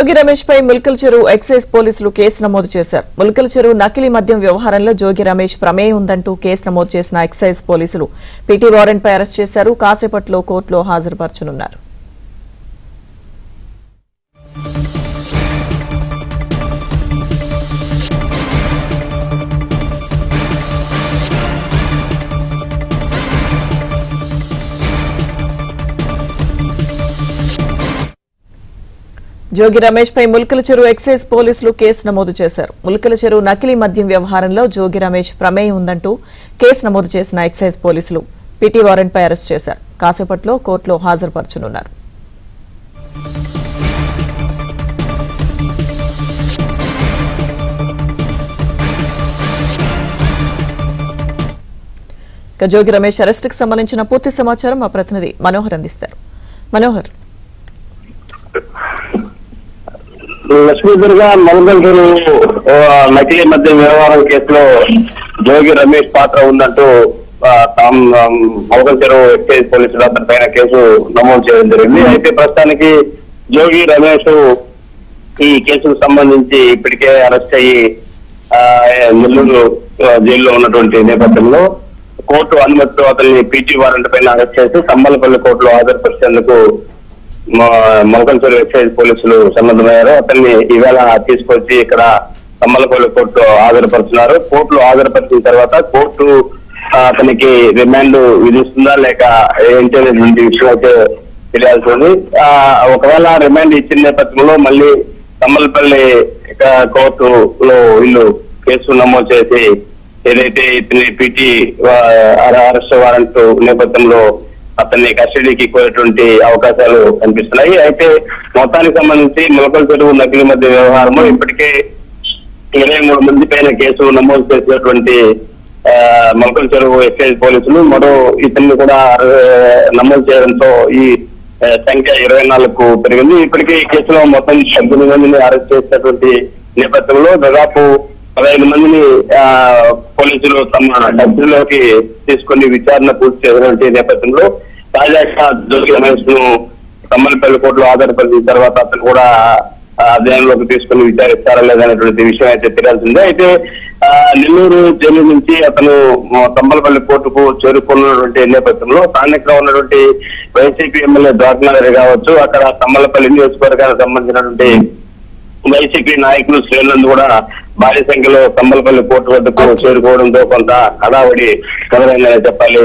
జోగి రమేష్ పై ముల్కల్ చెరువు ఎక్సైజ్ పోలీసులు కేసు నమోదు చేశారు. ముల్కల్ చెరువు నకిలీ మద్యం వ్యవహారంలో జోగి రమేష్ ప్రమేయం ఉందంటూ కేసు నమోదు చేసిన ఎక్సైజ్ పోలీసులు పీటీ వారెంట్ పై అరెస్ట్ చేశారు. కాసేపట్లో కోర్టులో హాజరుపరచనున్నారు. జోగి రమేష్ పై ముల్కల చెరువు ఎక్సైజ్ పోలీసులు కేసు నమోదు చేశారు. ముల్కల చెరువు నకిలీ మద్యం వ్యవహారంలో జోగి రమేష్ ప్రమేయం ఉందంటూ కేసు నమోదు చేసిన ఎక్సైజ్ పోలీసులు పీటీ వారెంట్ పై అరెస్ట్ చేశారు. కాసేపట్లో కోర్టులో హాజరుపరచనున్నారు. జోగి రమేష్ అరెస్ట్ కు సంబంధించిన పూర్తి సమాచారం మా ప్రతినిధి మనోహర్ అందిస్తారు. మనోహర్, లక్ష్మీదుర్గ ముల్కల్ చెరువు నకిలీ మద్యం వ్యవహారం కేసులో జోగి రమేష్ పాత్ర ఉందంటూ ముల్కల్ చెరువు ఎక్సైజ్ పోలీసులు అతని పైన కేసు నమోదు చేయడం జరిగింది. అయితే ప్రస్తుతానికి జోగి రమేష్ ఈ కేసుకు సంబంధించి ఇప్పటికే అరెస్ట్ అయ్యి నెల్లూరు జైల్లో ఉన్నటువంటి నేపథ్యంలో కోర్టు అనుమతితో అతన్ని పీటీ వారెంట్ పైన అరెస్ట్ చేసి సమ్మలపల్లి కోర్టులో హాజరుపరిచేందుకు ముల్కల్ చెరువు ఎక్సైజ్ పోలీసులు సన్నద్ధమయ్యారు. అతన్ని ఈవేళ తీసుకొచ్చి ఇక్కడ సమ్మలపల్లి కోర్టులో హాజరుపరుచున్నారు. కోర్టులో హాజరుపరిచిన తర్వాత కోర్టు అతనికి రిమాండ్ విధిస్తుందా లేక ఏంటనేటువంటి విషయం అయితే తెలియాల్సి ఉంది. ఒకవేళ రిమాండ్ ఇచ్చిన నేపథ్యంలో మళ్ళీ సమ్మలపల్లి కోర్టులో వీళ్ళు కేసు నమోదు చేసి ఏదైతే ఇతని పీటీ అరెస్ట్ వారెంట్ నేపథ్యంలో అతన్ని కస్టడీకి కోరేటువంటి అవకాశాలు కనిపిస్తున్నాయి. అయితే మొత్తానికి సంబంధించి ముల్కల్ చెరువు నకిలీ మద్య వ్యవహారంలో ఇప్పటికే 23 మంది పైన కేసు నమోదు చేసినటువంటి ముల్కల్ చెరువు ఎక్సైజ్ పోలీసులు మరో ఇతన్ని కూడా నమోదు చేయడంతో ఈ సంఖ్య 24కు పెరిగింది. ఇప్పటికే ఈ కేసులో మొత్తం 18 మందిని అరెస్ట్ చేసినటువంటి నేపథ్యంలో దాదాపు 15 మందిని పోలీసులు తమ కస్టడీలోకి తీసుకుని విచారణ పూర్తి చేసినటువంటి నేపథ్యంలో తాజాగా జోగి రమేష్ ను సమ్మలపల్లి కోర్టులో హాజరుపరిచిన తర్వాత అతను కూడా అధ్యయనంలోకి తీసుకుని విచారిస్తారా లేదనేటువంటి విషయం అయితే తెలియాల్సిందే. అయితే నెల్లూరు జైలు నుంచి అతను సమ్మలపల్లి కోర్టుకు చేరుకున్నటువంటి నేపథ్యంలో స్థానికంగా ఉన్నటువంటి వైసీపీ ఎమ్మెల్యే ద్వారకానాథ్ కావచ్చు, అక్కడ సమ్మలపల్లి నియోజకవర్గానికి సంబంధించినటువంటి వైసీపీ నాయకులు శ్రేణులందు కూడా భారీ సంఖ్యలో సమ్మలపల్లి కోర్టు వద్దకు చేరుకోవడంతో కొంత హడావుడి కదలైందని చెప్పాలి.